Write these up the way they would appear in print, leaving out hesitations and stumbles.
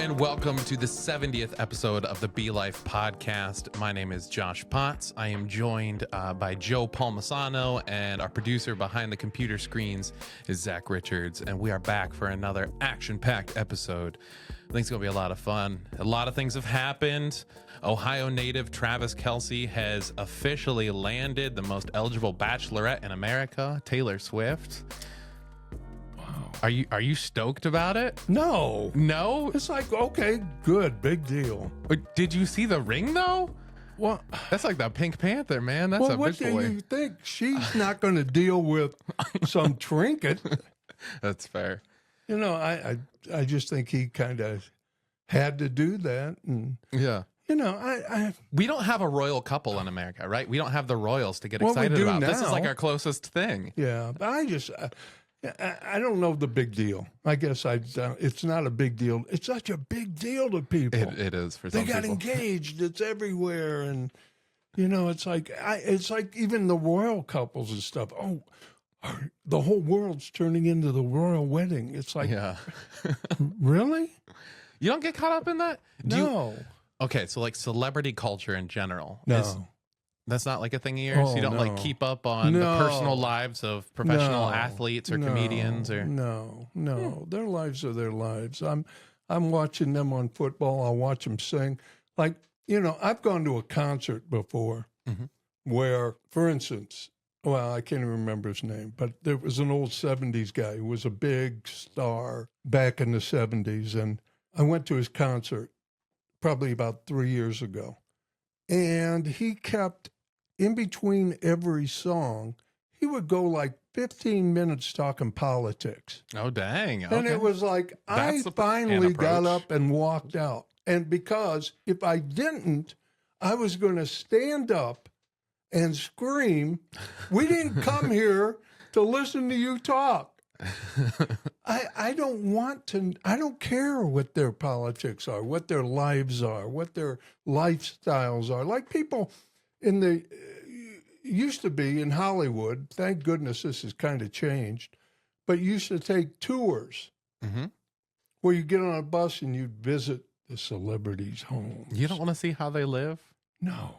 and welcome to the 70th episode of the Be Life podcast. My name is Josh Potts. I am joined by Joe Palmisano, and our producer behind the computer screens is Zach Richards, and we are back for another action-packed episode. I think it's going to be a lot of fun. A lot of things have happened. Ohio native Travis Kelce has officially landed the most eligible bachelorette in America, Taylor Swift. Are you stoked about it? No. No? It's like, okay, good, big deal. Did you see the ring, though? Well, That's like the Pink Panther, man. That's a what big do boy. you think? She's not going to deal with some trinket. That's fair. You know, I just think he kind of had to do that. And, Yeah. you know, We don't have a royal couple in America, right? We don't have the royals to get Well, we excited do about. This is now. like our closest thing. yeah, but I don't know the big deal. I guess it's not a big deal. It's such a big deal to people. It is for They some got people. engaged. It's everywhere. And, you know, it's like even the royal couples and stuff. Oh, the whole world's turning into the royal wedding. It's like, Yeah. really? You don't get caught up in that? No. Okay, so like celebrity culture in general. No. That's not like a thing of yours? Oh, you don't like no. keep up on the No. personal lives of professional No. athletes or No. comedians or No. Their lives are their lives. I'm watching them on football. I'll watch them sing. Like, you know, I've gone to a concert before where, for instance, well, I can't even remember his name, but there was an old 70s guy who was a big star back in the 70s. And I went to his concert probably about 3 years ago. And he kept, in between every song, he would go like 15 minutes talking politics. Oh, dang. And Okay. it was like, That's I an finally got approach. up and walked out. And because if I didn't, I was going to stand up and scream, we didn't come here to listen to you talk. I don't care what their politics are, what their lives are, what their lifestyles are. Like people used to be in Hollywood, thank goodness this has kind of changed, but used to take tours where you get on a bus and you'd visit the celebrities' homes. You don't want to see how they live? No.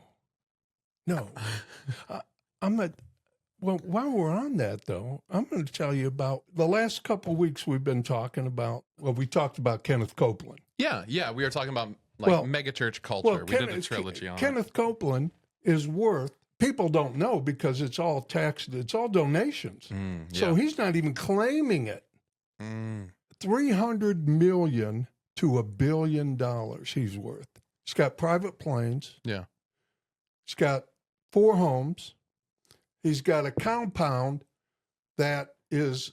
Well, while we're on that, though, I'm going to tell you about the last couple of weeks we've been talking about, we talked about Kenneth Copeland. Yeah. We were talking about like megachurch culture. We did a trilogy on it. Kenneth Copeland is worth, people don't know because it's all taxed, it's all donations. So he's not even claiming it. $300 million to $1 billion he's worth. He's got private planes. Yeah. He's got 4 homes. He's got a compound that is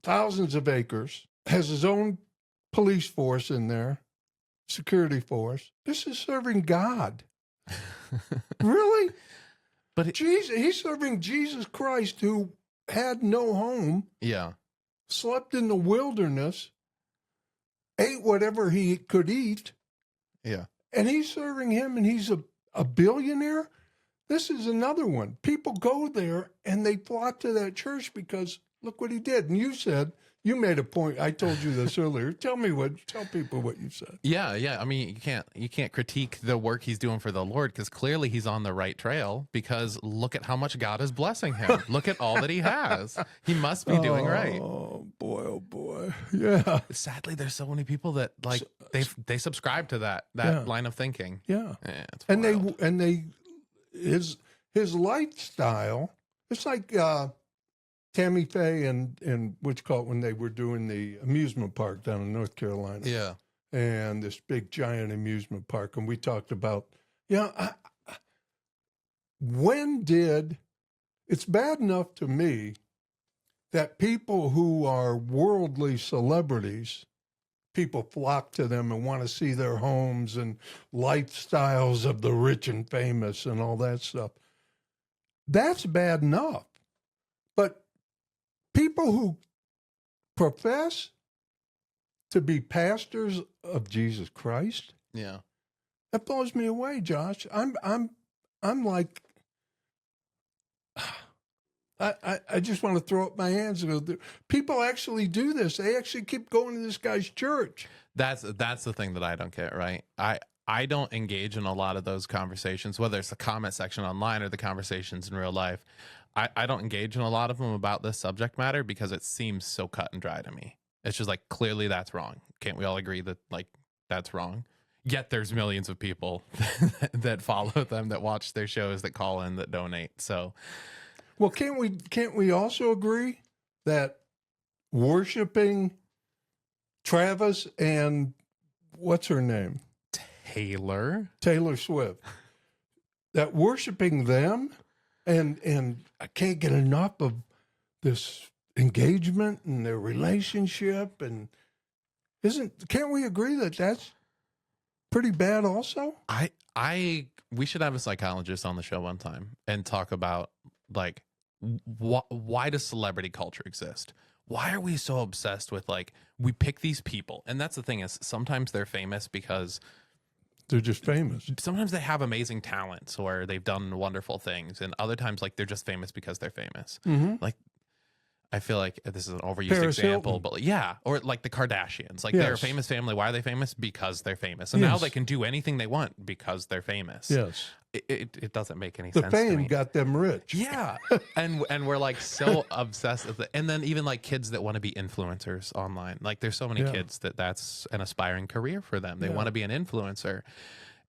thousands of acres, has his own police force in there, security force. This is serving God. Really? But he's serving Jesus Christ, who had no home, slept in the wilderness, ate whatever he could eat. Yeah. And he's serving him, and he's a billionaire? This is another one. People go there and they flock to that church because look what he did. And you made a point. I told you this earlier. Tell people what you said. Yeah. I mean, you can't critique the work he's doing for the Lord because clearly he's on the right trail because look at how much God is blessing him. Look at all that he has. He must be doing right. Oh boy. Yeah. Sadly, there's so many people that like they subscribe to that line of thinking. Yeah. It's And wild. his lifestyle, it's like Tammy Faye and what you call it when they were doing the amusement park down in North Carolina. Yeah. And this big giant amusement park. And we talked about, it's bad enough to me that people who are worldly celebrities, people flock to them and want to see their homes and lifestyles of the rich and famous and all that stuff. That's bad enough. But people who profess to be pastors of Jesus Christ, that blows me away, Josh. I'm like, I just want to throw up my hands and go, people actually do this. They actually keep going to this guy's church. That's the thing that I don't get, right? I don't engage in a lot of those conversations, whether it's the comment section online or the conversations in real life. I don't engage in a lot of them about this subject matter because it seems so cut and dry to me. It's just like, clearly that's wrong. Can't we all agree that like that's wrong? Yet there's millions of people that follow them, that watch their shows, that call in, that donate. So, well, can't we also agree that worshiping Travis and what's her name? Taylor Swift, that worshiping them and I can't get enough of this engagement and their relationship, and can't we agree that that's pretty bad also? We should have a psychologist on the show one time and talk about like why does celebrity culture exist? Why are we so obsessed with like, we pick these people? And that's the thing, is sometimes they're famous because they're just famous. Sometimes they have amazing talents or they've done wonderful things. And other times, like, they're just famous because they're famous. Mm-hmm. Like, I feel like this is an overused Paris example, Hilton. but yeah, or like the Kardashians. Like, Yes. they're a famous family. Why are they famous? Because they're famous. And now Yes. they can do anything they want because they're famous. Yes. It doesn't make any The sense to fame me. got them rich. Yeah. and we're like so obsessed with it. And then even like kids that want to be influencers online. Like, there's so many Yeah. kids that's an aspiring career for them. They Yeah. want to be an influencer.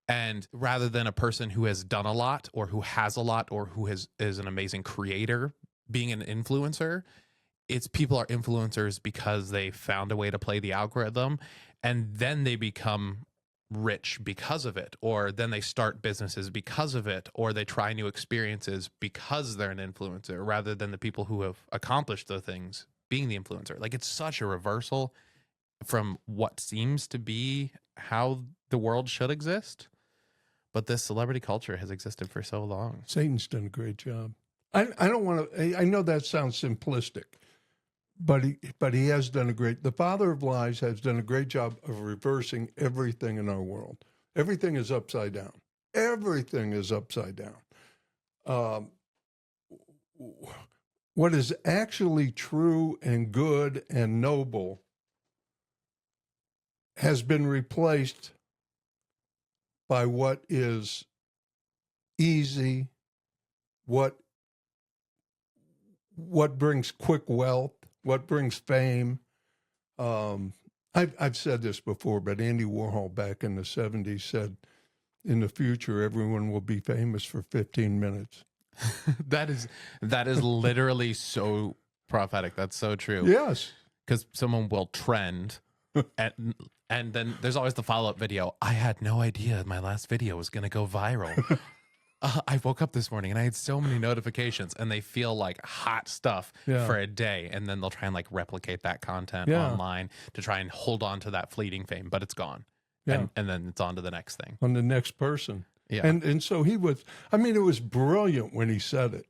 And rather than a person who has done a lot or who has a lot or who is an amazing creator being an influencer, it's people are influencers because they found a way to play the algorithm, and then they become rich because of it, or then they start businesses because of it, or they try new experiences because they're an influencer, rather than the people who have accomplished the things being the influencer. Like, it's such a reversal from what seems to be how the world should exist. But this celebrity culture has existed for so long. Satan's done a great job. I don't want to. I know that sounds simplistic, but he has done the father of lies has done a great job of reversing everything in our world. Everything is upside down. Everything is upside down. What is actually true and good and noble has been replaced by what is easy, what brings quick wealth, what brings fame. I've said this before, but Andy Warhol back in the 70s said, in the future, everyone will be famous for 15 minutes. That is literally so prophetic. That's so true. Yes. Because someone will trend and then there's always the follow-up video. I had no idea my last video was going to go viral. I woke up this morning and I had so many notifications, and they feel like hot stuff for a day. And then they'll try and like replicate that content online to try and hold on to that fleeting fame, but it's gone. Yeah. And then it's on to the next thing. On the next person. Yeah. And so he was, I mean, it was brilliant when he said it.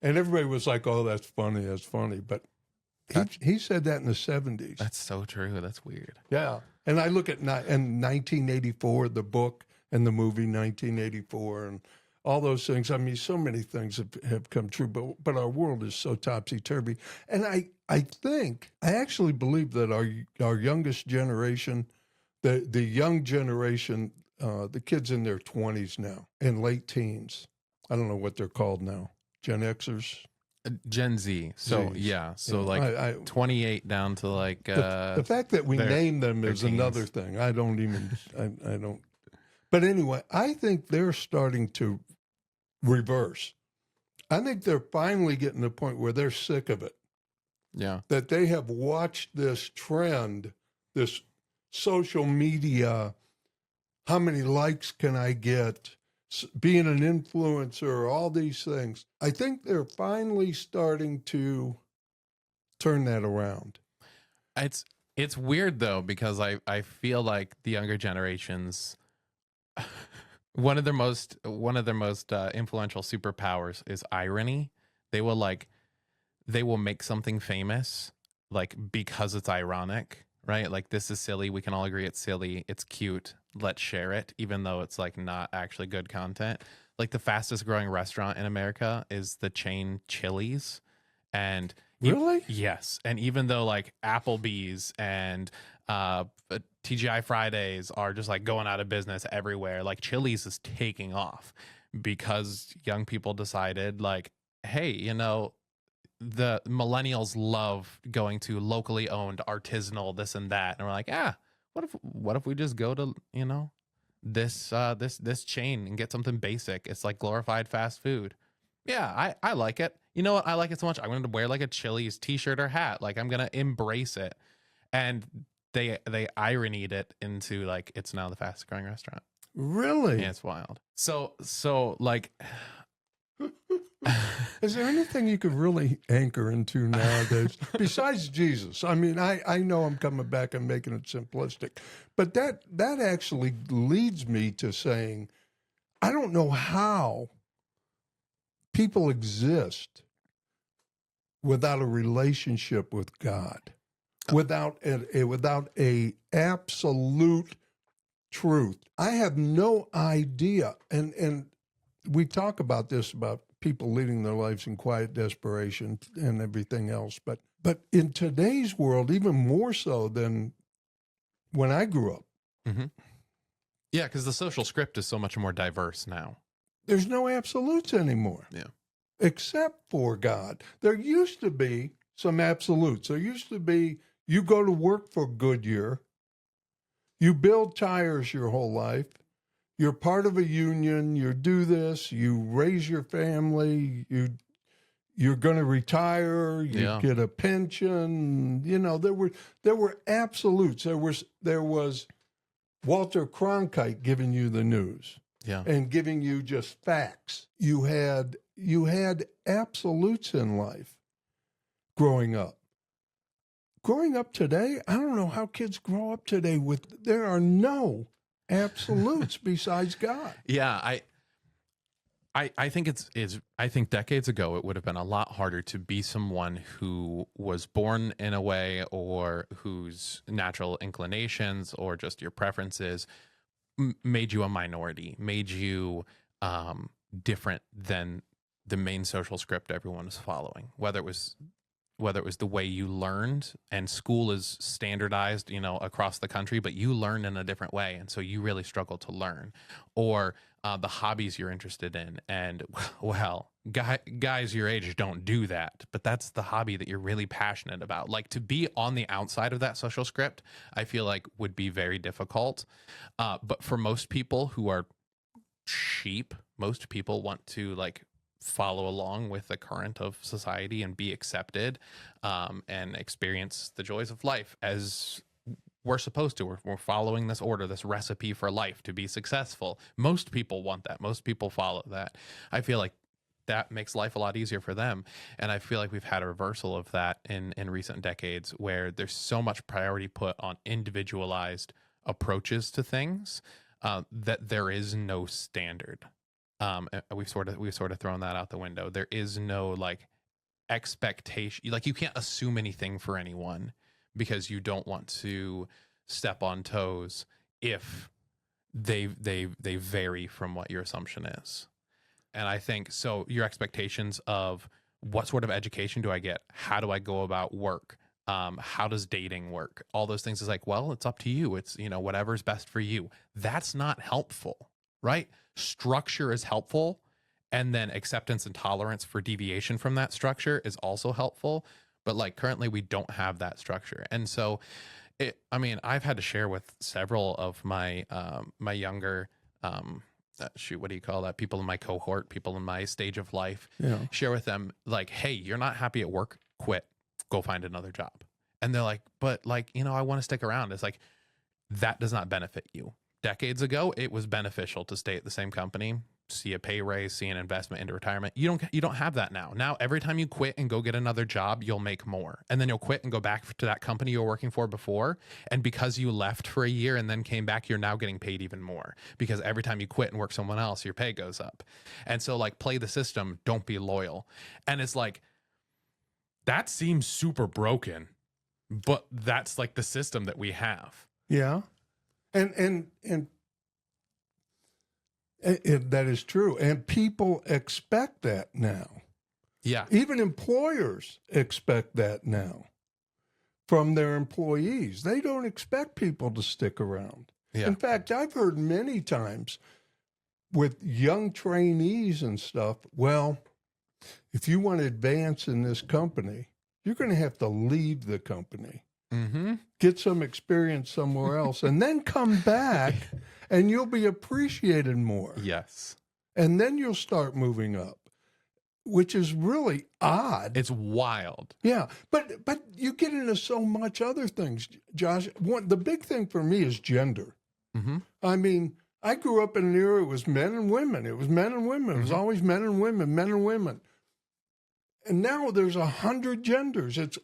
And everybody was like, oh, that's funny. That's funny. But he said that in the 70s. That's so true. That's weird. Yeah. And I look at in 1984, the book and the movie 1984 and all those things. I mean, so many things have come true, but our world is so topsy-turvy. And I actually believe that our youngest generation, the young generation, the kids in their 20s now and late teens, I don't know what they're called now, Gen Xers? Gen Z. So, Zs. yeah. So, Yeah. like 28 down to like... the fact that we name them is another thing. I don't... But anyway, I think they're starting to reverse. I think they're finally getting to the point where they're sick of it. Yeah. That they have watched this trend, this social media, how many likes can I get, being an influencer, all these things. I think they're finally starting to turn that around. It's weird though, because I feel like the younger generations, one of their most influential superpowers is irony. They will make something famous like because it's ironic, right? Like, this is silly. We can all agree it's silly. It's cute. Let's share it, even though it's like not actually good content. Like, the fastest growing restaurant in America is the chain Chili's. And Really? yes. And even though like Applebee's and TGI Fridays are just like going out of business everywhere, like Chili's is taking off because young people decided like, hey, you know, the millennials love going to locally owned artisanal this and that, and we're like, what if we just go to, you know, this chain and get something basic? It's like glorified fast food. Yeah, I like it. You know what? I like it so much. I'm going to wear like a Chili's t-shirt or hat. Like I'm going to embrace it. And they ironied it into like it's now the fastest growing restaurant. Really? Yeah, it's wild. So like Is there anything you could really anchor into nowadays besides Jesus? I mean, I know I'm coming back and making it simplistic, but that actually leads me to saying, I don't know how people exist without a relationship with God, without a absolute truth. I have no idea, and we talk about this about people leading their lives in quiet desperation and everything else, but in today's world, even more so than when I grew up. mm-hmm. Yeah, because the social script is so much more diverse now. There's no absolutes anymore. Yeah. Except for God. There used to be some absolutes. There used to be, you go to work for Goodyear, you build tires your whole life, you're part of a union, you do this, you raise your family, you're going to retire, you get a pension. You know, there were absolutes. There was Walter Cronkite giving you the news. Yeah. And giving you just facts. You had absolutes in life growing up. Growing up today, I don't know how kids grow up today there are no absolutes besides God. Yeah, I think I think decades ago it would have been a lot harder to be someone who was born in a way, or whose natural inclinations or just your preferences made you a minority, made you different than the main social script everyone was following, whether it was the way you learned, and school is standardized, you know, across the country, but you learn in a different way. And so you really struggle to learn, or the hobbies you're interested in. And well, guys your age don't do that, but that's the hobby that you're really passionate about. Like, to be on the outside of that social script, I feel like would be very difficult. But for most people who are sheep, most people want to like follow along with the current of society and be accepted, and experience the joys of life as we're supposed to. We're following this order, this recipe for life to be successful. Most people want that. Most people follow that. I feel like that makes life a lot easier for them. And I feel like we've had a reversal of that in recent decades, where there's so much priority put on individualized approaches to things, that there is no standard. We've sort of thrown that out the window. There is no like expectation. Like, you can't assume anything for anyone, because you don't want to step on toes if they vary from what your assumption is. And I think so your expectations of what sort of education do I get? How do I go about work? How does dating work? All those things is like, well, it's up to you. It's, you know, whatever's best for you. That's not helpful, right? Structure is helpful. And then acceptance and tolerance for deviation from that structure is also helpful. But like, currently we don't have that structure. And so I've had to share with several of my, my younger, what do you call that? People in my cohort, people in my stage of life, share with them like, hey, you're not happy at work, quit, go find another job. And they're like, but like, you know, I want to stick around. It's like, that does not benefit you. Decades ago, it was beneficial to stay at the same company, see a pay raise, see an investment into retirement. You don't have that now. Now, every time you quit and go get another job, you'll make more. And then you'll quit and go back to that company you were working for before. And because you left for a year and then came back, you're now getting paid even more, because every time you quit and work someone else, your pay goes up. And so like, play the system, don't be loyal. And it's like, that seems super broken, but that's like the system that we have. Yeah. And that is true. And people expect that now. Yeah. Even employers expect that now from their employees. They don't expect people to stick around. Yeah. In fact, I've heard many times with young trainees and stuff, well, if you want to advance in this company, you're going to have to leave the company, get some experience somewhere else, and then come back and you'll be appreciated more. Yes. And then you'll start moving up, which is really odd. It's wild. Yeah, but you get into so much other things, Josh. The big thing for me is gender. I mean, I grew up in an era, it was men and women. It was men and women. It was always men and women, men and women. And now there's 100 genders. It's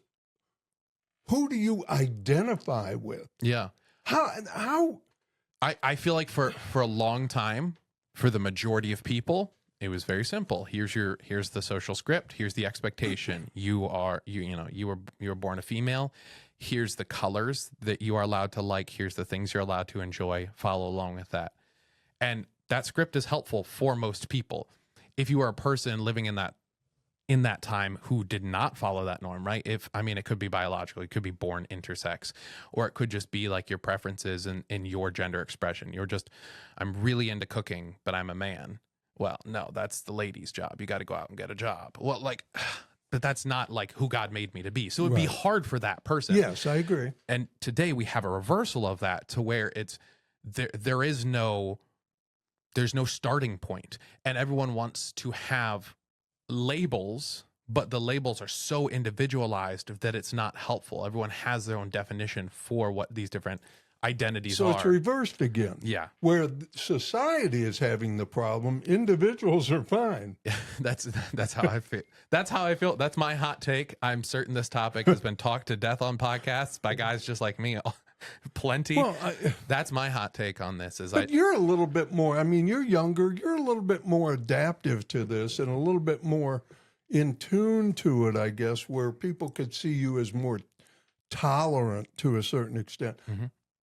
who do you identify with? Yeah. How? I feel like for a long time, for the majority of people, it was very simple. Here's the social script. Here's the expectation. You were born a female. Here's the colors that you are allowed to like. Here's the things you're allowed to enjoy. Follow along with that. And that script is helpful for most people. If you are a person living in that time who did not follow that norm, right? It could be biological, it could be born intersex, or it could just be like your preferences in your gender expression. I'm really into cooking, but I'm a man. Well, no, that's the lady's job. You got to go out and get a job. Well, but that's not like who God made me to be. So it'd be hard for that person. Yes, I agree. And today we have a reversal of that to where it's there's no starting point, and everyone wants to have labels, but the labels are so individualized that it's not helpful. Everyone has their own definition for what these different identities are. So it's reversed again. Yeah. Where society is having the problem, individuals are fine. That's how I feel. That's how I feel. That's my hot take. I'm certain this topic has been talked to death on podcasts by guys just like me. Plenty. Well, that's my hot take on this. You're a little bit more, you're younger, you're a little bit more adaptive to this and a little bit more in tune to it, I guess, where people could see you as more tolerant to a certain extent.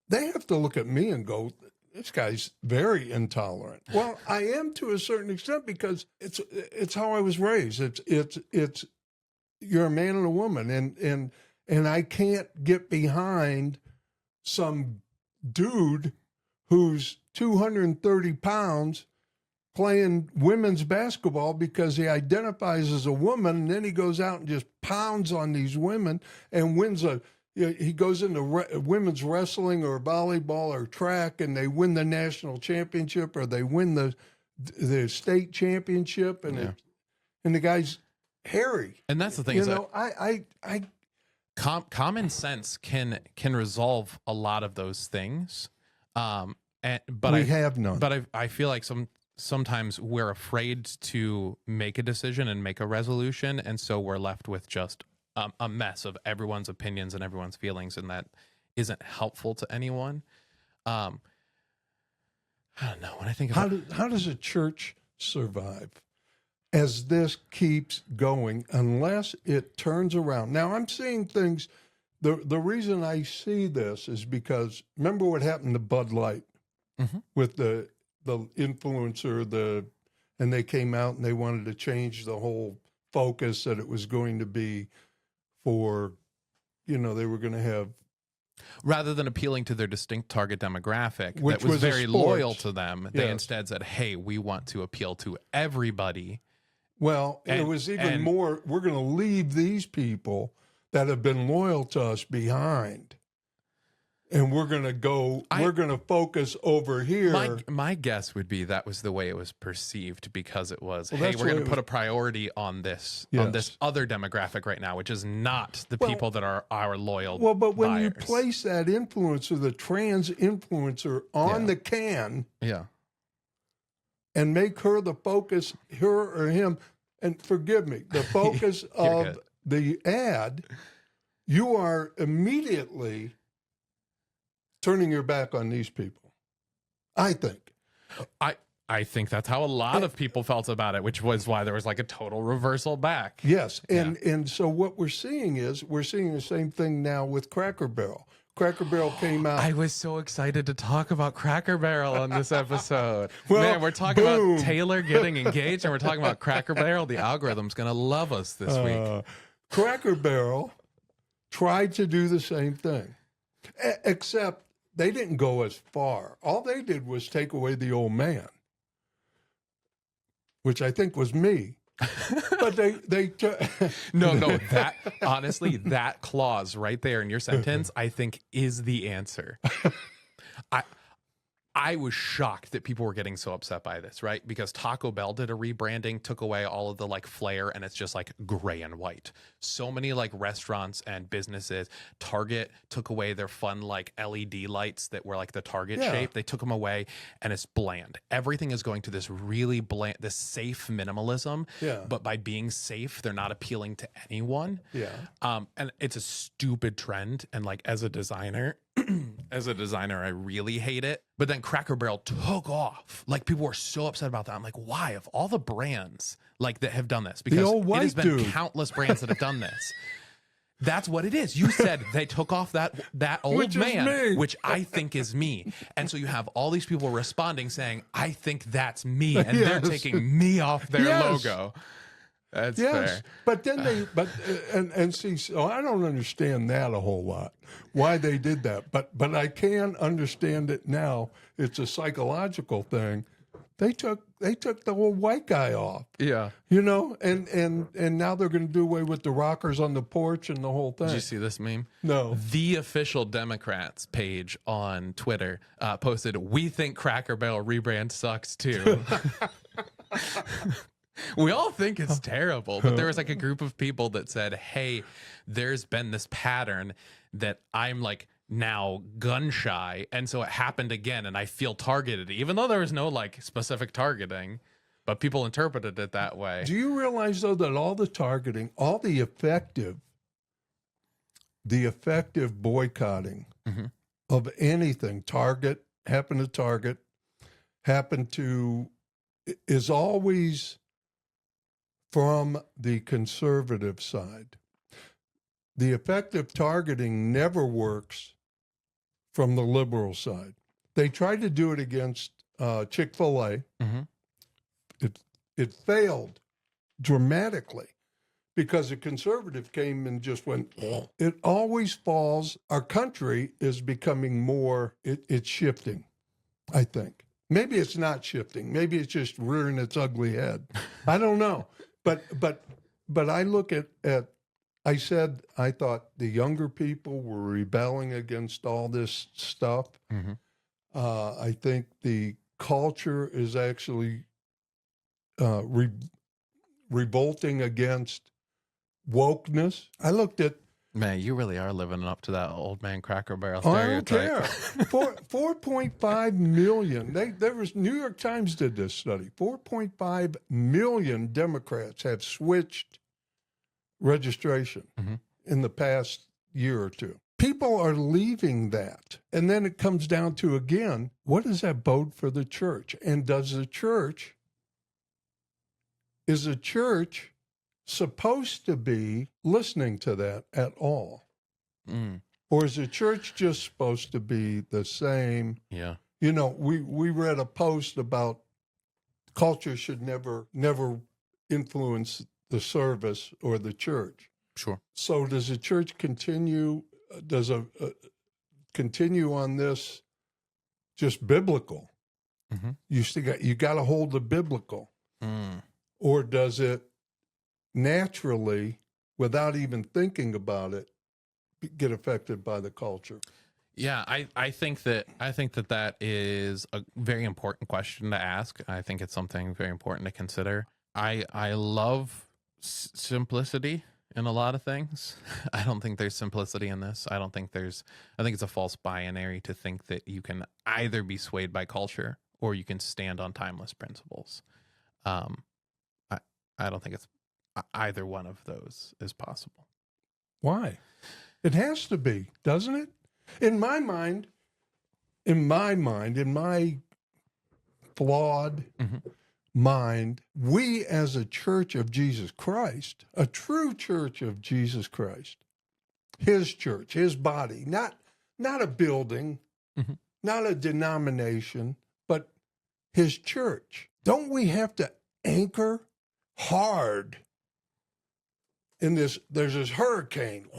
They have to look at me and go, this guy's very intolerant. Well, I am to a certain extent because it's how I was raised. It's you're a man and a woman, and I can't get behind some dude who's 230 pounds playing women's basketball because he identifies as a woman, and then he goes out and just pounds on these women and wins he goes into women's wrestling or volleyball or track, and they win the national championship or they win the state championship, and the guy's hairy. And that's the thing. Common sense can resolve a lot of those things. But we have none. But I feel like sometimes we're afraid to make a decision and make a resolution, and so we're left with just a mess of everyone's opinions and everyone's feelings, and that isn't helpful to anyone. I don't know. When I think about how does a church survive as this keeps going unless it turns around? Now, I'm seeing things. The reason I see this is because remember what happened to Bud Light with the influencer, and they came out and they wanted to change the whole focus, that it was going to be for, they were going to have, rather than appealing to their distinct target demographic, which that was very sports. loyal to them, they instead said, hey, we want to appeal to everybody. Well, it was even more, we're going to leave these people that have been loyal to us behind, and we're going to focus over here. My guess would be that was the way it was perceived, because it was, hey, we're going to put a priority on this other demographic right now, which is not the people that are our loyal Well, but when buyers. you place that influencer, the trans influencer, on the can, and make her the focus, her or him, and forgive me, the focus of the ad, you are immediately turning your back on these people, I think. I think that's how a lot of people felt about it, which was why there was like a total reversal back. Yes, and so what we're seeing the same thing now with Cracker Barrel. Cracker Barrel came out. I was so excited to talk about Cracker Barrel on this episode. Well, Man, we're talking boom. about Taylor getting engaged, and we're talking about Cracker Barrel. The algorithm's going to love us this week. Cracker Barrel tried to do the same thing, except they didn't go as far. All they did was take away the old man, which I think was me. But No, that honestly, that clause right there in your sentence, I think is the answer. I was shocked that people were getting so upset by this, right? Because Taco Bell did a rebranding, took away all of the like flair, and it's just like gray and white. So many like restaurants and businesses, Target took away their fun like LED lights that were like the Target shape. They took them away, and it's bland. Everything is going to this really bland, this safe minimalism. Yeah. But by being safe, they're not appealing to anyone. Yeah. And it's a stupid trend. And like as a designer, I really hate it. But then Cracker Barrel took off. Like people were so upset about that. I'm like, why? Of all the brands like that have done this, because it has been countless brands that have done this. That's what it is. You said they took off that old man, which I think is me. And so you have all these people responding saying, I think that's me. And they're taking me off their logo. That's fair. But then and see, so I don't understand that a whole lot, why they did that. But I can understand it now. It's a psychological thing. They took the old white guy off. Yeah. You know, and now they're going to do away with the rockers on the porch and the whole thing. Did you see this meme? No. The official Democrats page on Twitter posted, "We think Cracker Barrel rebrand sucks too." We all think it's terrible, but there was like a group of people that said, hey, there's been this pattern that I'm like now gun shy. And so it happened again. And I feel targeted, even though there was no like specific targeting, but people interpreted it that way. Do you realize though that all the targeting, all the effective boycotting of anything, happened to is always from the conservative side. The effective targeting never works from the liberal side. They tried to do it against Chick-fil-A. It failed dramatically because a conservative came and just went, it always falls. Our country is becoming more, it's shifting, I think. Maybe it's not shifting. Maybe it's just rearing its ugly head. I don't know. But I look at I said I thought the younger people were rebelling against all this stuff. I think the culture is actually revolting against wokeness. I looked at. Man, you really are living up to that old man Cracker Barrel stereotype. I don't care. 4.5 million. There was New York Times did this study. 4.5 million Democrats have switched registration in the past year or two. People are leaving that. And then it comes down to, again, what does that bode for the church? And is the church supposed to be listening to that at all? Or is the church just supposed to be the same? Yeah. You know, we read a post about culture should never influence the service or the church. Sure. So does the church continue on this just biblical? You got to hold the biblical. Or does it naturally, without even thinking about it, get affected by the culture? Yeah, I think that is a very important question to ask. I think it's something very important to consider. I love simplicity in a lot of things. I don't think there's simplicity in this. I think it's a false binary to think that you can either be swayed by culture or you can stand on timeless principles. I don't think it's either one of those is possible. Why? It has to be, doesn't it? In my mind, in my flawed mind, we as a church of Jesus Christ, a true church of Jesus Christ, his church, his body, not not a building, Mhm. not a denomination, but his church. Don't we have to anchor hard in this? There's this hurricane,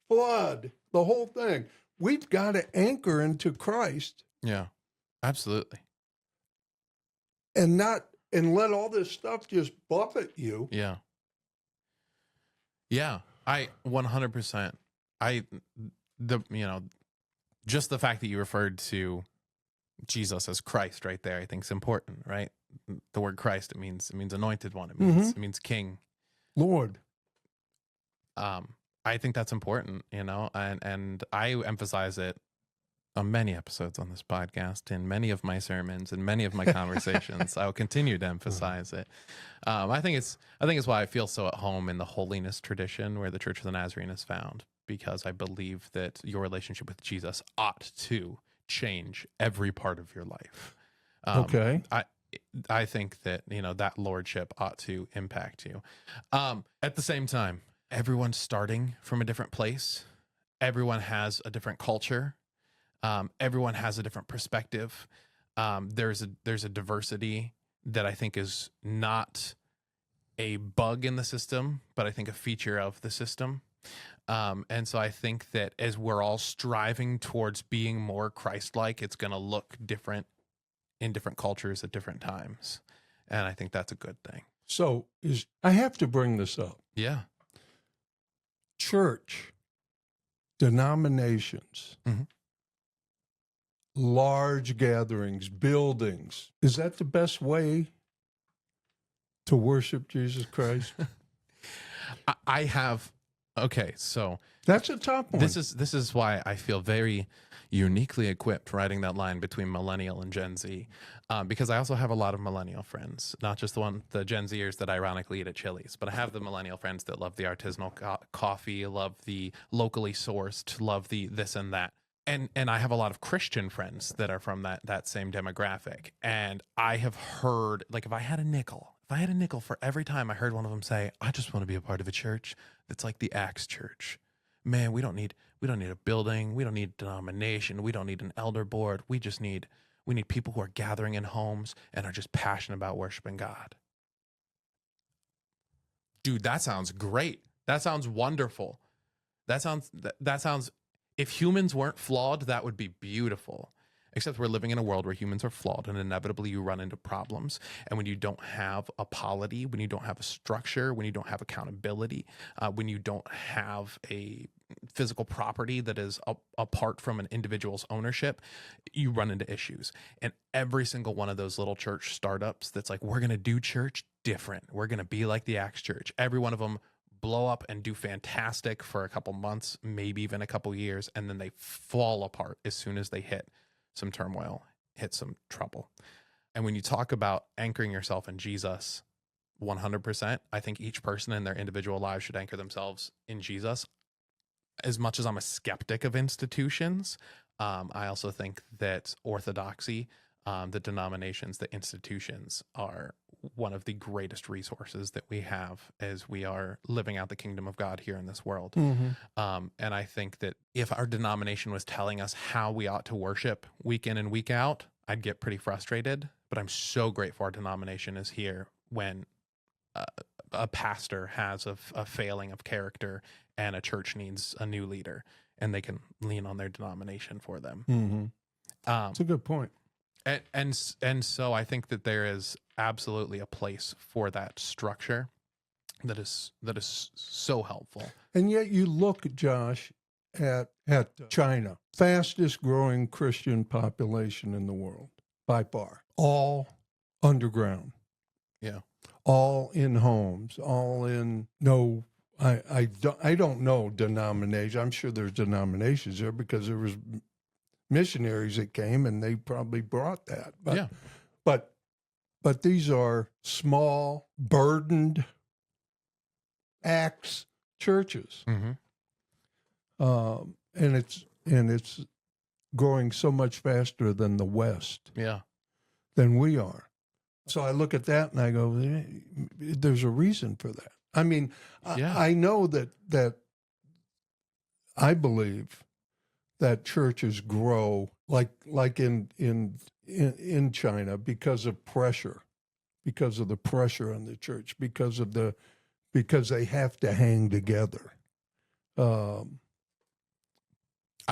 flood, the whole thing. We've got to anchor into Christ Yeah, absolutely. and let all this stuff just buffet you. Yeah. Yeah. I 100%. Just the fact that you referred to Jesus as Christ right there, I think is important, right? The word Christ, it means anointed one. It means king. Lord. I think that's important, and I emphasize it on many episodes on this podcast, in many of my sermons, and many of my conversations. I will continue to emphasize it. I think it's why I feel so at home in the holiness tradition where the Church of the Nazarene is found, because I believe that your relationship with Jesus ought to change every part of your life. Okay. I think that, that lordship ought to impact you. At the same time, everyone's starting from a different place. Everyone has a different culture. Everyone has a different perspective. There's a diversity that I think is not a bug in the system, but I think a feature of the system. And so I think that as we're all striving towards being more Christ-like, it's going to look different in different cultures at different times. And I think that's a good thing. So I have to bring this up. Yeah. Church, denominations, large gatherings, buildings. Is that the best way to worship Jesus Christ? Okay, so that's a tough one. This is why I feel very uniquely equipped writing that line between millennial and Gen Z, because I also have a lot of millennial friends, not just the Gen Zers that ironically eat at Chili's, but I have the millennial friends that love the artisanal coffee, love the locally sourced, love the this and that. And I have a lot of Christian friends that are from that same demographic. And I have heard, like, if I had a nickel for every time I heard one of them say, I just want to be a part of a church that's like the Acts church. Man, we don't need a building. We don't need a denomination. We don't need an elder board. We need people who are gathering in homes and are just passionate about worshiping God. Dude, that sounds great. That sounds wonderful. That sounds, if humans weren't flawed, that would be beautiful. Except we're living in a world where humans are flawed, and inevitably you run into problems. And when you don't have a polity, when you don't have a structure, when you don't have accountability, when you don't have a physical property that is apart from an individual's ownership, you run into issues. And every single one of those little church startups that's like, we're going to do church different. We're going to be like the Acts church. Every one of them blow up and do fantastic for a couple months, maybe even a couple years, and then they fall apart as soon as they hit some turmoil, hit some trouble. And when you talk about anchoring yourself in Jesus, 100%, I think each person in their individual lives should anchor themselves in Jesus. As much as I'm a skeptic of institutions, I also think that orthodoxy, the denominations, the institutions are one of the greatest resources that we have as we are living out the kingdom of God here in this world. And I think that if our denomination was telling us how we ought to worship week in and week out, I'd get pretty frustrated. But I'm so grateful our denomination is here when a pastor has a failing of character and a church needs a new leader, and they can lean on their denomination for them. That's a good point. And so I think that there is absolutely a place for that structure that is so helpful. And yet you look, Josh, at China, fastest growing Christian population in the world by far, all underground. Yeah. All in homes, all in I don't know denomination. I'm sure there's denominations there because there was missionaries that came and they probably brought that. But, yeah. But these are small, burdened Acts churches. And it's growing so much faster than the West. Yeah. Than we are. So I look at that and I go, there's a reason for that. I mean, I know that I believe that churches grow like in China because of pressure, because of the pressure on the church, because they have to hang together. I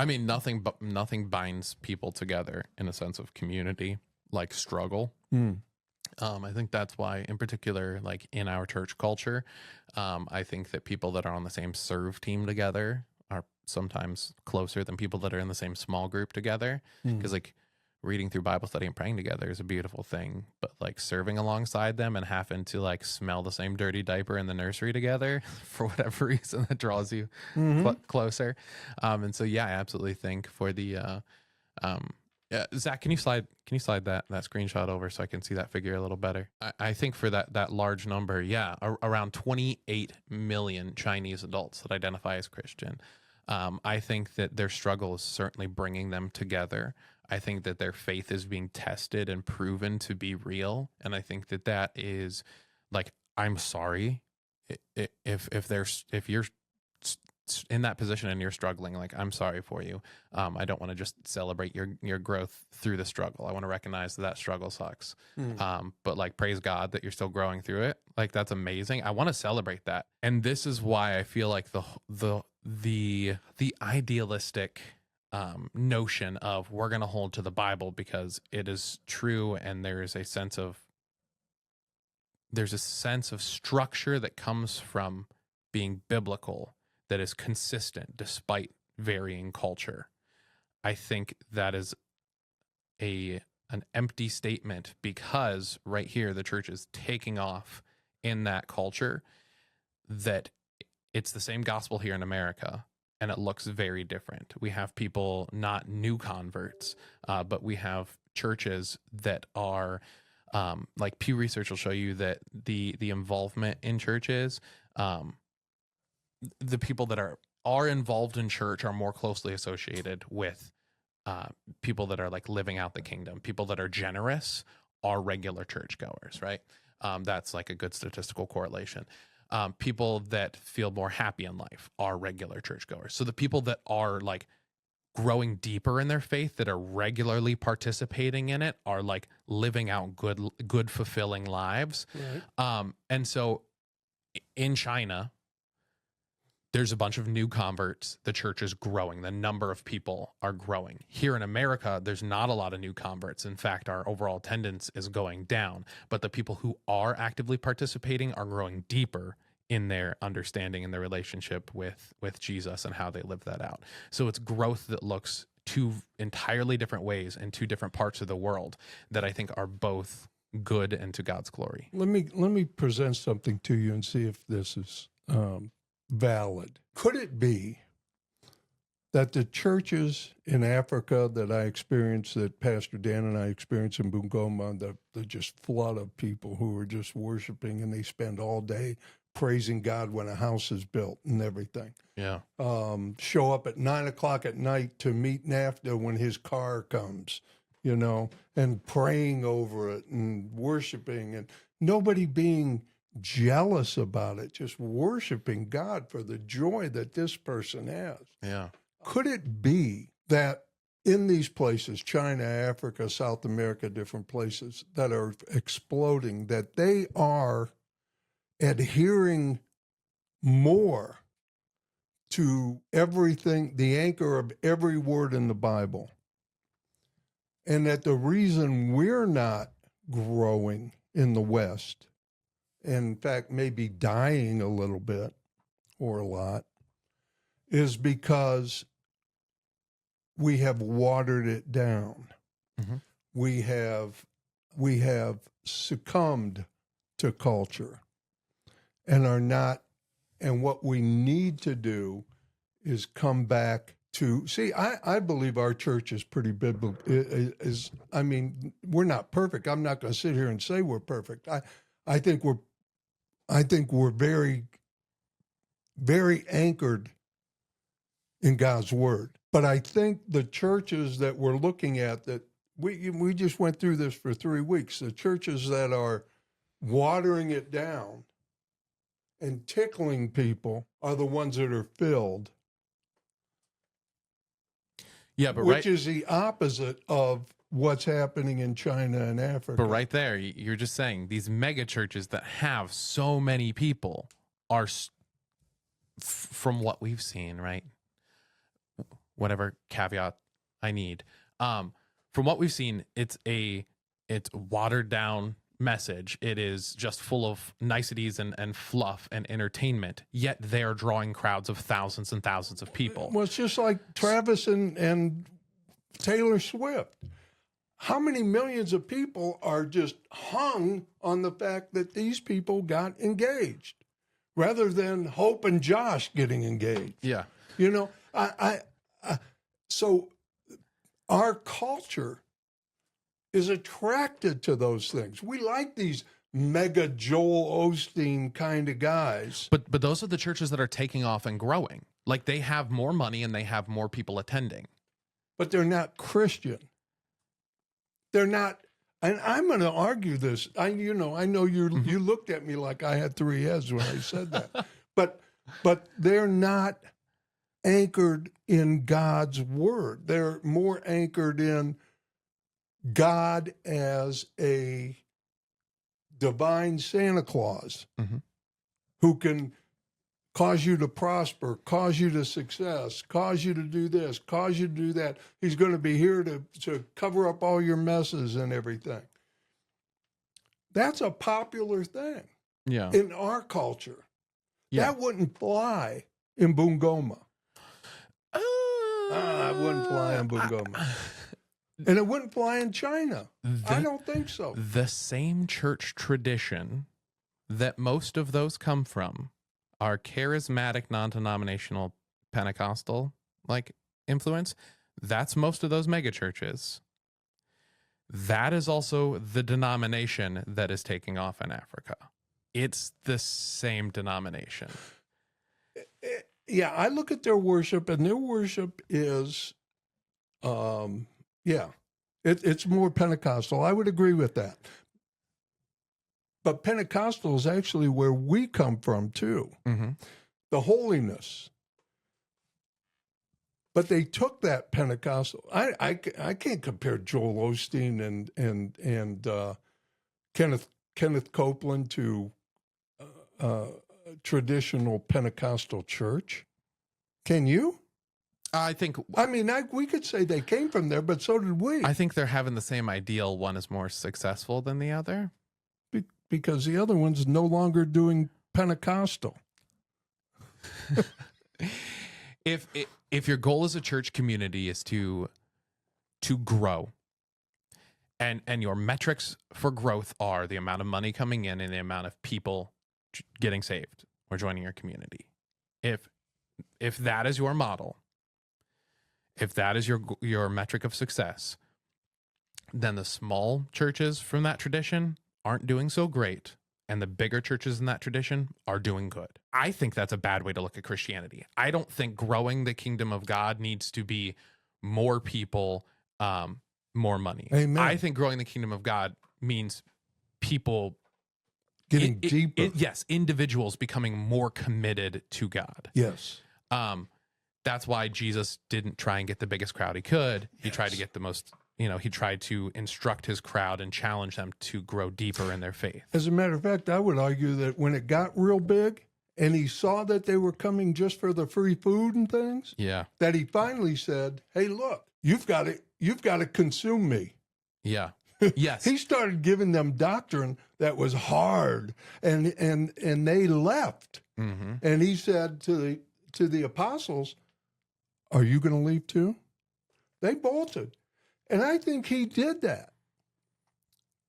mean, nothing binds people together in a sense of community like struggle. I think that's why, in particular, like in our church culture, I think that people that are on the same serve team together are sometimes closer than people that are in the same small group together. Because like reading through Bible study and praying together is a beautiful thing, but like serving alongside them and having to like smell the same dirty diaper in the nursery together for whatever reason that draws you closer. And so, yeah, I absolutely think for the, Zach, can you slide that screenshot over so I can see that figure a little better? I think for that large number, around 28 million Chinese adults that identify as Christian. I think that their struggle is certainly bringing them together. I think that their faith is being tested and proven to be real, and I think that is like, I'm sorry if you're in that position and you're struggling, like, I'm sorry for you. I don't want to just celebrate your growth through the struggle. I want to recognize that struggle sucks. But like, praise God that you're still growing through it. Like, that's amazing. I want to celebrate that. And this is why I feel like the idealistic notion of we're going to hold to the Bible because it is true, and there's a sense of structure that comes from being biblical that is consistent despite varying culture. I think that is an empty statement, because right here the church is taking off in that culture, that it's the same gospel here in America and it looks very different. We have people, not new converts, but we have churches that are like Pew Research will show you that the involvement in churches, the people that are involved in church are more closely associated with people that are like living out the kingdom. People that are generous are regular churchgoers, right? That's like a good statistical correlation. People that feel more happy in life are regular churchgoers. So the people that are like growing deeper in their faith, that are regularly participating in it, are like living out good fulfilling lives. Right. And so in China, there's a bunch of new converts. The church is growing. The number of people are growing. Here in America, there's not a lot of new converts. In fact, our overall attendance is going down. But the people who are actively participating are growing deeper in their understanding and their relationship with Jesus and how they live that out. So it's growth that looks two entirely different ways in two different parts of the world that I think are both good and to God's glory. Let me present something to you and see if this is valid. Could it be that the churches in Africa that I experienced, that Pastor Dan and I experienced in Bungoma, the just flood of people who are just worshiping, and they spend all day praising God when a house is built and everything. Yeah. Show up at 9:00 at night to meet NAFTA when his car comes, and praying over it and worshiping, and nobody being jealous about it, just worshiping God for the joy that this person has. Yeah. Could it be that in these places, China, Africa, South America, different places that are exploding, that they are adhering more to everything, the anchor of every word in the Bible, and that the reason we're not growing in the West, in fact, maybe dying a little bit or a lot, is because we have watered it down. Mm-hmm. We have succumbed to culture and are not. And what we need to do is come back to, I believe our church is pretty biblical. We're not perfect. I'm not going to sit here and say we're perfect. I think we're very, very anchored in God's word. But I think the churches that we're looking at, that we just went through this for 3 weeks, the churches that are watering it down and tickling people are the ones that are filled. Yeah, but which is the opposite of what's happening in China and Africa. But right there, you're just saying these mega churches that have so many people are, from what we've seen, right? Whatever caveat I need, from what we've seen, it's watered down message. It is just full of niceties and fluff and entertainment. Yet they are drawing crowds of thousands and thousands of people. Well, it's just like Travis and Taylor Swift. How many millions of people are just hung on the fact that these people got engaged rather than Hope and Josh getting engaged? Yeah. You know, so our culture is attracted to those things. We like these mega Joel Osteen kind of guys. But those are the churches that are taking off and growing. Like, they have more money and they have more people attending. But they're not Christian. They're not, and I'm going to argue this. I know you looked at me like I had three heads when I said that. but they're not anchored in God's word. They're more anchored in God as a divine Santa Claus who can cause you to prosper, cause you to success, cause you to do this, cause you to do that. He's going to be here to cover up all your messes and everything. That's a popular thing in our culture. Yeah. That wouldn't fly in Bungoma. It wouldn't fly in Bungoma. And it wouldn't fly in China. I don't think so. The same church tradition that most of those come from are charismatic, non-denominational, Pentecostal like influence. That's most of those mega churches. That is also the denomination that is taking off in Africa. It's the same denomination. Yeah, I look at their worship, and their worship is, it's more Pentecostal. I would agree with that. But Pentecostal is actually where we come from, too. Mm-hmm. The holiness. But they took that Pentecostal. I can't compare Joel Osteen and Kenneth Copeland to traditional Pentecostal church. Can you? We could say they came from there, but so did we. I think they're having the same ideal. One is more successful than the other. Because the other one's no longer doing Pentecostal. If your goal as a church community is to grow, and your metrics for growth are the amount of money coming in and the amount of people getting saved or joining your community, if that is your model, if that is your metric of success, then the small churches from that tradition aren't doing so great, and the bigger churches in that tradition are doing good. I think that's a bad way to look at Christianity. I don't think growing the kingdom of God needs to be more people, more money. Amen. I think growing the kingdom of God means people getting deeper. Yes, individuals becoming more committed to God. Yes. That's why Jesus didn't try and get the biggest crowd he could. He tried to get the most... he tried to instruct his crowd and challenge them to grow deeper in their faith. As a matter of fact, I would argue that when it got real big and he saw that they were coming just for the free food and things, that he finally said, "Hey, look, you've got to consume me." Yeah. Yes. He started giving them doctrine that was hard, and they left. Mm-hmm. And he said to the apostles, "Are you going to leave too?" They bolted. And I think he did that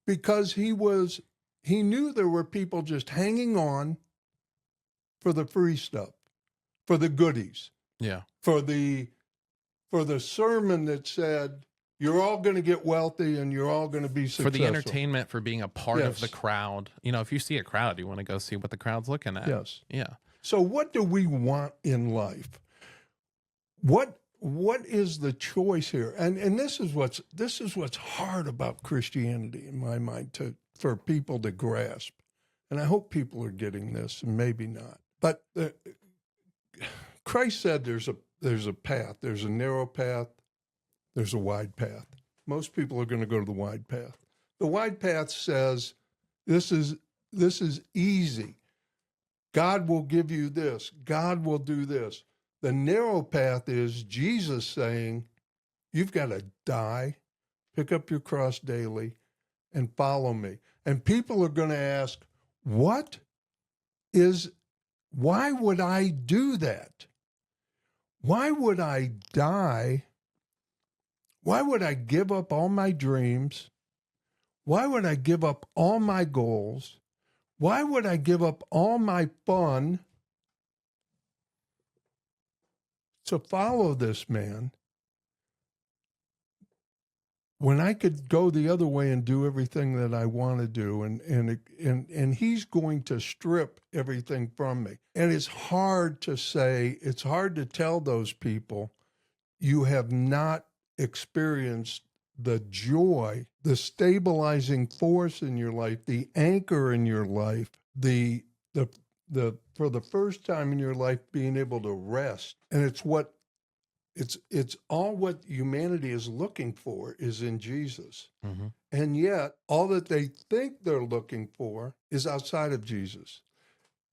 because he knew there were people just hanging on for the free stuff, for the goodies. Yeah. For the sermon that said, you're all going to get wealthy and you're all going to be successful. For the entertainment, for being a part of the crowd. If you see a crowd, you want to go see what the crowd's looking at. Yes. Yeah. So what do we want in life? What is the choice here? And this is what's hard about Christianity in my mind for people to grasp. And I hope people are getting this, and maybe not. But Christ said there's a path. There's a narrow path there's a wide path. Most people are going to go to the wide path. The wide path says, this is easy. God will give you this. God will do this. The narrow path is Jesus saying, you've got to die, pick up your cross daily, and follow me. And people are going to ask, why would I do that? Why would I die? Why would I give up all my dreams? Why would I give up all my goals? Why would I give up all my fun to follow this man when I could go the other way and do everything that I want to do? And he's going to strip everything from me. And it's hard to say, it's hard to tell those people, you have not experienced the joy, the stabilizing force in your life, the anchor in your life, the for the first time in your life being able to rest. And it's all what humanity is looking for is in Jesus. Mm-hmm. And yet all that they think they're looking for is outside of Jesus.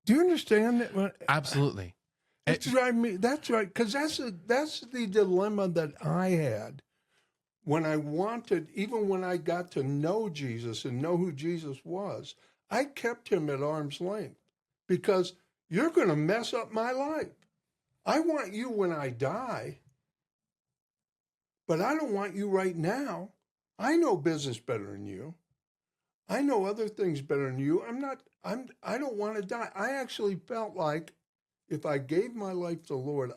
Do you understand that? Absolutely. That's right. That's right. Because that's the dilemma that I had when I wanted, even when I got to know Jesus and know who Jesus was, I kept him at arm's length because you're going to mess up my life. I want you when I die, but I don't want you right now. I know business better than you. I know other things better than you. I don't want to die. I actually felt like if I gave my life to the Lord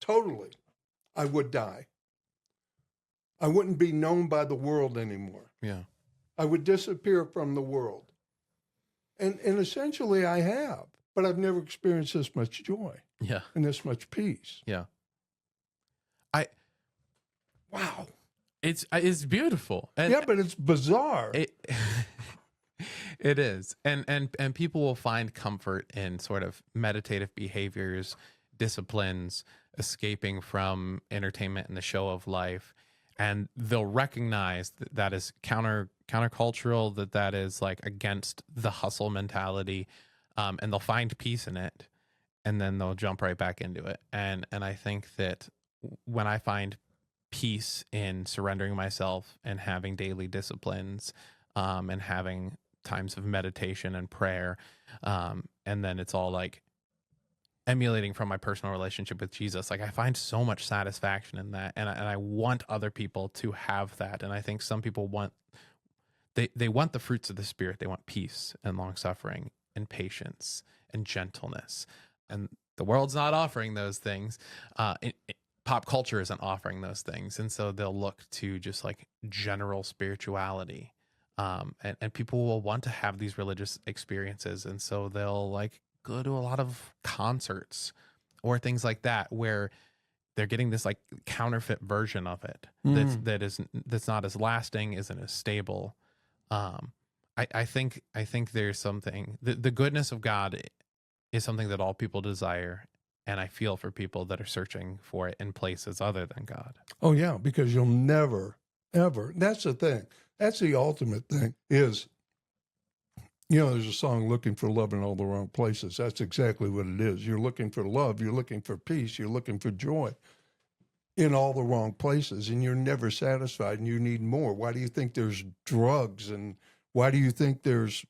totally, I would die. I wouldn't be known by the world anymore. Yeah. I would disappear from the world. And essentially I have, but I've never experienced this much joy. Yeah. And this much peace. Yeah. Wow. It's beautiful. And yeah, but it's bizarre. It is. And people will find comfort in sort of meditative behaviors, disciplines, escaping from entertainment and the show of life. And they'll recognize that is countercultural, that is like against the hustle mentality. And they'll find peace in it, and then they'll jump right back into it. And I think that when I find peace in surrendering myself and having daily disciplines, and having times of meditation and prayer, and then it's all like emulating from my personal relationship with Jesus. Like I find so much satisfaction in that, and I want other people to have that. And I think some people want they want the fruits of the Spirit. They want peace and long suffering and patience and gentleness, and the world's not offering those things. Pop culture isn't offering those things, and so they'll look to just like general spirituality. And people will want to have these religious experiences, and so they'll like go to a lot of concerts or things like that where they're getting this like counterfeit version of it that's not as lasting, isn't as stable. I think there's something, the goodness of God is something that all people desire, and I feel for people that are searching for it in places other than God. Oh yeah, because you'll never ever. That's the thing. That's the ultimate thing is, there's a song, Looking for Love in All the Wrong Places. That's exactly what it is. You're looking for love. You're looking for peace. You're looking for joy in all the wrong places, and you're never satisfied, and you need more. Why do you think there's drugs, and why do you think there's,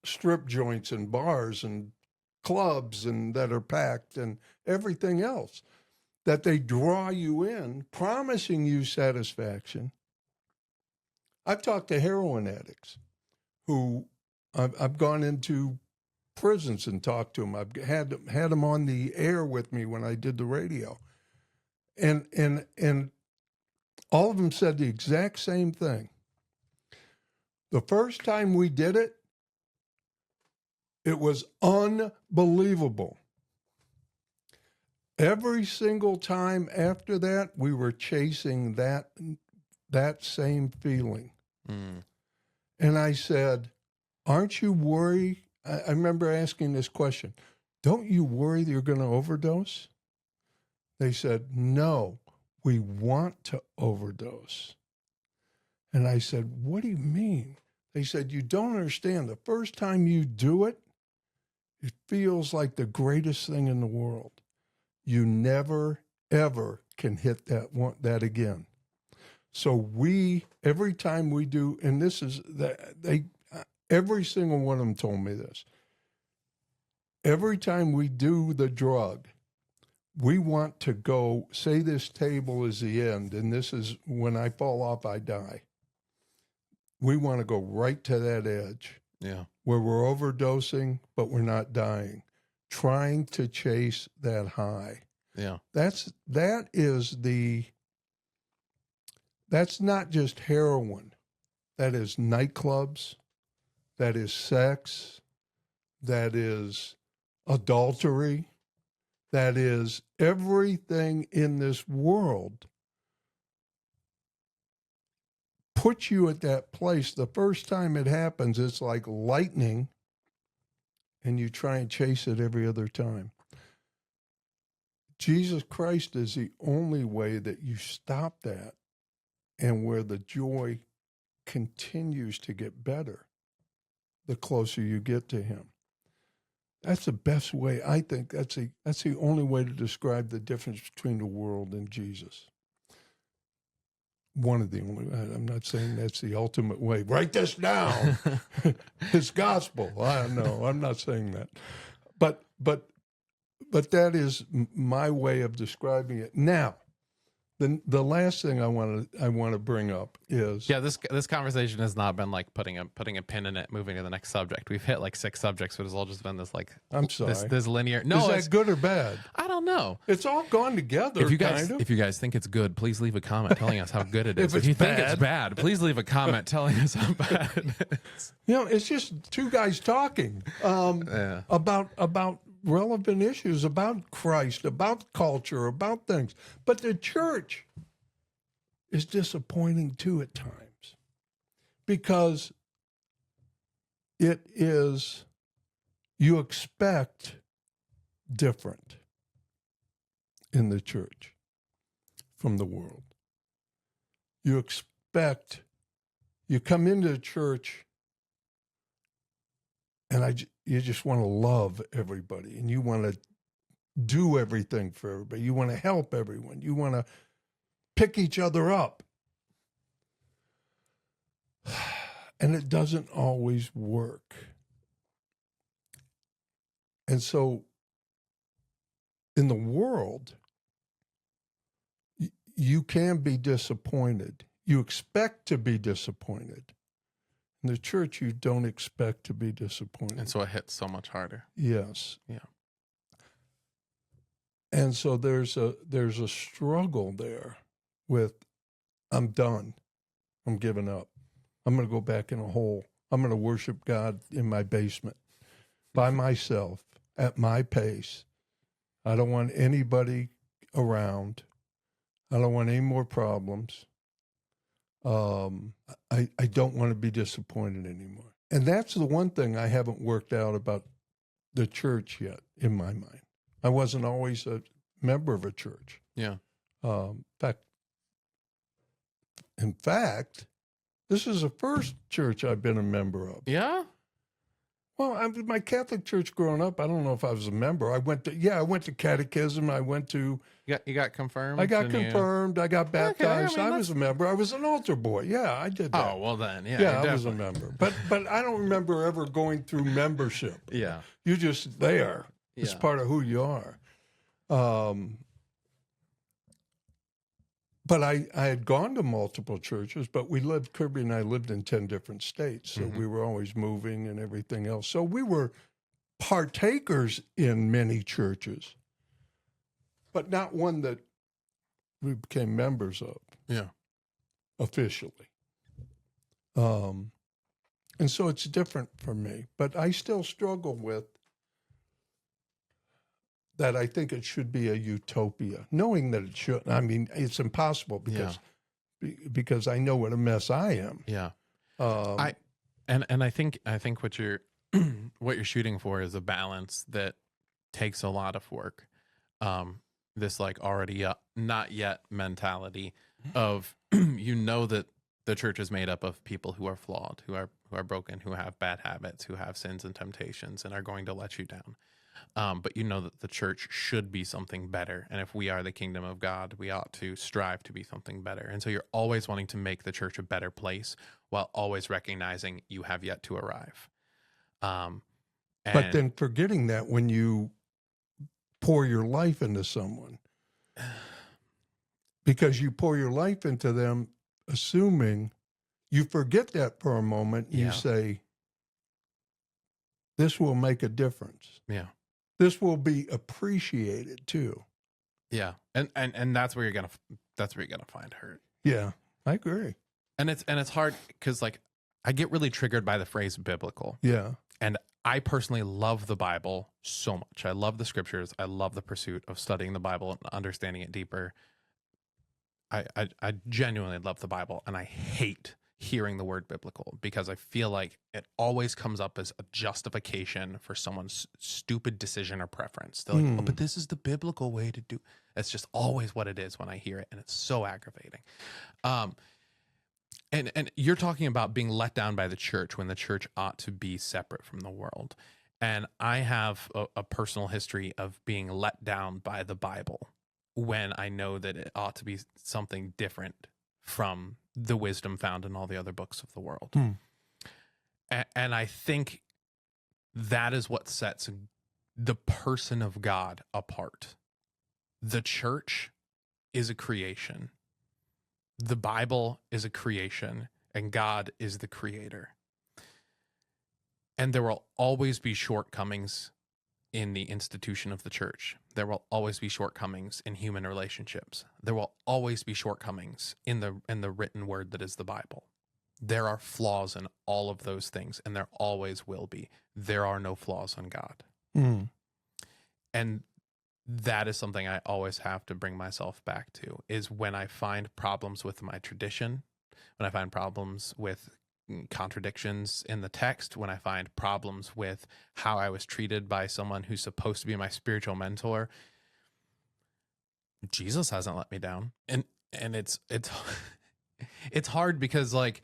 strip joints and bars and clubs and that are packed and everything else? That they draw you in, promising you satisfaction. I've talked to heroin addicts who I've gone into prisons and talked to them. I've had them on the air with me when I did the radio. And all of them said the exact same thing. The first time we did it, it was unbelievable. Every single time after that, we were chasing that same feeling. Mm. And I said, aren't you worried? I remember asking this question. Don't you worry that you're going to overdose? They said, no. we want to overdose. And I said, what do you mean? They said, you don't understand. The first time you do it, it feels like the greatest thing in the world. You never, ever can hit that again. So every time we do, and this is every single one of them told me this. Every time we do the drug, we want to go, say this table is the end, and this is when I fall off, I die. We want to go right to that edge. Yeah. Where we're overdosing, but we're not dying. Trying to chase that high. Yeah. That's not just heroin. That is nightclubs. That is sex. That is adultery. That is everything in this world puts you at that place. The first time it happens, it's like lightning, and you try and chase it every other time. Jesus Christ is the only way that you stop that, and where the joy continues to get better the closer you get to him. That's the best way. I think that's the only way to describe the difference between the world and Jesus. One of the only. I'm not saying that's the ultimate way. Write this down. It's gospel. I know. I'm not saying that, but that is my way of describing it. Now, the last thing I want to bring up is this conversation has not been like putting a pin in it, moving to the next subject. We've hit like 6 subjects, but it's all just been this like I'm sorry this linear. No, is that good or bad? I don't know. It's all gone together. If you guys think it's good, please leave a comment telling us how good it is. If you think it's bad, please leave a comment telling us how bad it is. It's just two guys talking about relevant issues, about Christ, about culture, about things. But the church is disappointing too at times, because it is, you expect different in the church from the world. You come into the church and you just want to love everybody, and you want to do everything for everybody. You want to help everyone. You want to pick each other up. And it doesn't always work. And so in the world, you can be disappointed. You expect to be disappointed. In the church, you don't expect to be disappointed. And so it hits so much harder. Yes. Yeah. And so there's a struggle there with, I'm done. I'm giving up. I'm going to go back in a hole. I'm going to worship God in my basement by myself at my pace. I don't want anybody around. I don't want any more problems. I don't want to be disappointed anymore. And that's the one thing I haven't worked out about the church yet in my mind. I wasn't always a member of a church. Yeah. In fact, this is the first church I've been a member of. Yeah? Well, my Catholic church growing up, I don't know if I was a member. I went to catechism. I went to... You got confirmed? I got confirmed. I got baptized. Okay, I was a member. I was an altar boy. Yeah, I did that. Oh, well then, yeah. Yeah, I was a member. But I don't remember ever going through membership. Yeah. You're just there. Yeah. It's part of who you are. But I had gone to multiple churches, but Kirby and I lived in 10 different states. So we were always moving and everything else. So we were partakers in many churches, but not one that we became members of. Yeah. Officially. And so it's different for me, but I still struggle with that. I think it should be a utopia, knowing that it shouldn't. I mean, it's impossible because I know what a mess I am. Yeah. I think what you're shooting for is a balance that takes a lot of work. this like already not yet mentality of that the church is made up of people who are flawed, who are broken, who have bad habits, who have sins and temptations, and are going to let you down. But you know that the church should be something better. And if we are the kingdom of God, we ought to strive to be something better. And so you're always wanting to make the church a better place while always recognizing you have yet to arrive. But then forgetting that when you pour your life into someone, because you pour your life into them, assuming you forget that for a moment, you say, this will make a difference. Yeah. This will be appreciated too. Yeah. And that's where you're going to find hurt. Yeah, I agree. And it's hard because like I get really triggered by the phrase biblical. Yeah. And I personally love the Bible so much. I love the scriptures. I love the pursuit of studying the Bible and understanding it deeper. I genuinely love the Bible, and I hate hearing the word biblical because I feel like it always comes up as a justification for someone's stupid decision or preference. They're like, oh, but this is the biblical way to do. It's just always what it is when I hear it, and it's so aggravating. And you're talking about being let down by the church when the church ought to be separate from the world. And I have a personal history of being let down by the Bible when I know that it ought to be something different from the wisdom found in all the other books of the world. And I think that is what sets the person of God apart. The church is a creation. The Bible is a creation, and God is the creator. And there will always be shortcomings in the institution of the church. There will always be shortcomings in human relationships. There will always be shortcomings in the written word that is the Bible. There are flaws in all of those things, and there always will be. There are no flaws in God. And that is something I always have to bring myself back to, is when I find problems with my tradition, when I find problems with contradictions in the text, when I find problems with how I was treated by someone who's supposed to be my spiritual mentor. Jesus hasn't let me down. And it's it's hard because like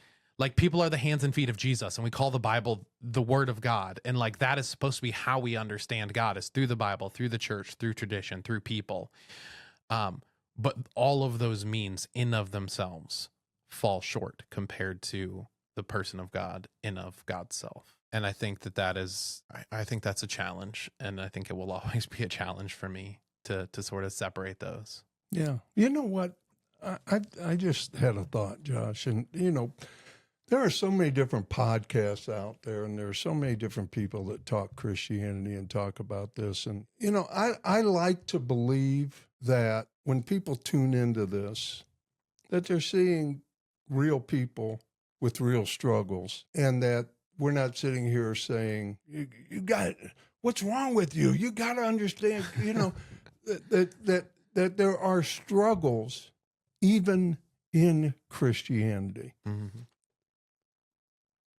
people are the hands and feet of Jesus, and we call the Bible the word of God. And like that is supposed to be how we understand God, is through the Bible, through the church, through tradition, through people. But all of those means in of themselves fall short compared to the person of God in of God's self. And I think I think that's a challenge. And I think it will always be a challenge for me to sort of separate those. Yeah. You know what? I just had a thought, Josh, and there are so many different podcasts out there, and there are so many different people that talk Christianity and talk about this. And, I like to believe that when people tune into this, that they're seeing real people with real struggles, and that we're not sitting here saying, you got, what's wrong with you? You got to understand, that there are struggles even in Christianity. Mm-hmm.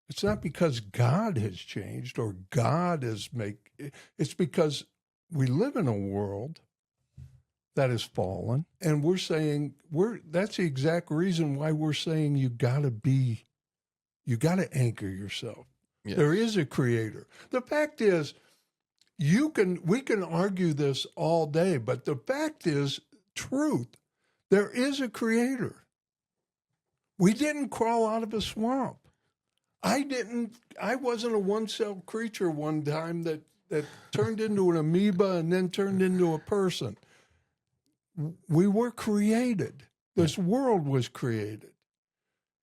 It's not because God has changed or God is it's because we live in a world that is fallen, and we're saying that's the exact reason why we're saying you got to anchor yourself. Yes. There is a creator. The fact is, we can argue this all day, but the fact is truth. There is a creator. We didn't crawl out of a swamp. I wasn't a one-celled creature one time that turned into an amoeba and then turned into a person. We were created. This world was created.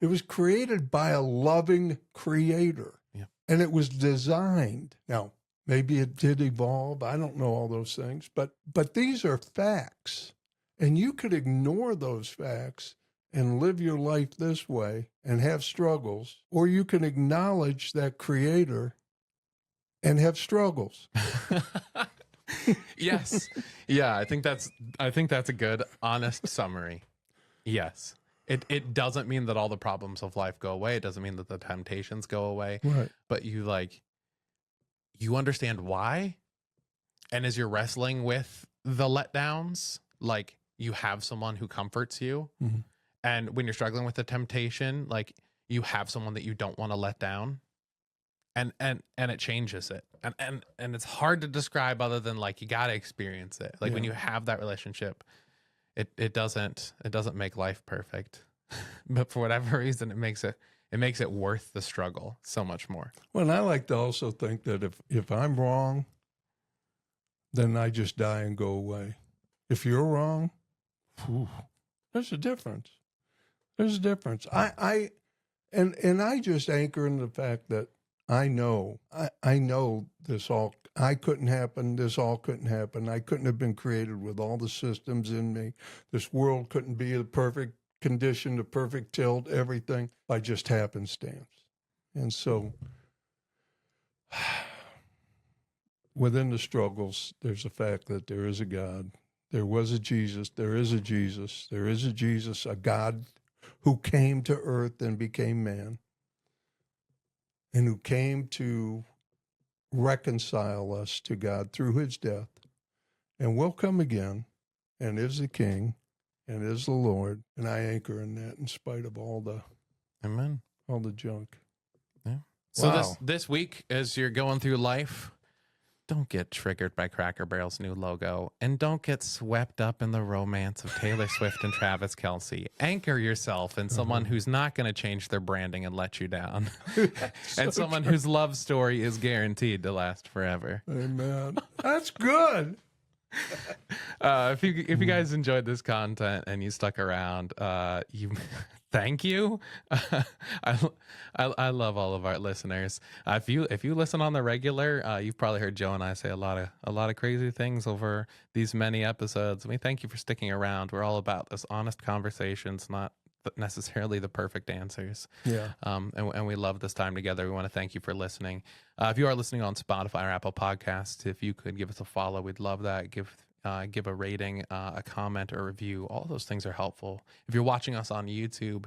It was created by a loving creator. Yeah. And it was designed. Now, maybe it did evolve. I don't know all those things. But these are facts. And you could ignore those facts and live your life this way and have struggles, or you can acknowledge that creator and have struggles. Yes. Yeah, I think that's a good, honest summary. Yes. It doesn't mean that all the problems of life go away. It doesn't mean that the temptations go away. Right. But you understand why. And as you're wrestling with the letdowns, like you have someone who comforts you. Mm-hmm. And when you're struggling with a temptation, like you have someone that you don't want to let down. And it changes it. And it's hard to describe other than like you got to experience it. Like when you have that relationship, it doesn't make life perfect. But for whatever reason, it makes it worth the struggle so much more. Well, and I like to also think that if I'm wrong, then I just die and go away. If you're wrong, there's a difference. There's a difference. I just anchor in the fact that I know this all, I couldn't happen. This all couldn't happen. I couldn't have been created with all the systems in me. This world couldn't be the perfect condition, the perfect tilt, everything by just happenstance. And so within the struggles, there's a fact that there is a God. There was a Jesus. There is a Jesus. There is a Jesus, a God who came to earth and became man, and who came to reconcile us to God through his death, and will come again, and is the King, and is the Lord. And I anchor in that in spite of all the Amen. All the junk. Yeah. So Wow. this week, as you're going through life, don't get triggered by Cracker Barrel's new logo, and don't get swept up in the romance of Taylor Swift and Travis Kelce. Anchor yourself in someone who's not going to change their branding and let you down, and someone whose love story is guaranteed to last forever. Amen. That's good. If you guys enjoyed this content and you stuck around, thank you. I love all of our listeners. If you listen on the regular, you've probably heard Joe and I say a lot of crazy things over these many episodes. We thank you for sticking around. We're all about this honest conversations, not necessarily the perfect answers. Yeah. And we love this time together. We want to thank you for listening. If you are listening on Spotify or Apple Podcasts, if you could give us a follow, we'd love that. Give a rating, a comment, or review. All those things are helpful. If you're watching us on YouTube,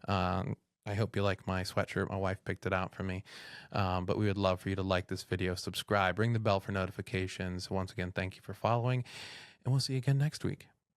I hope you like my sweatshirt. My wife picked it out for me. But we would love for you to like this video, subscribe, ring the bell for notifications. Once again, thank you for following, and we'll see you again next week.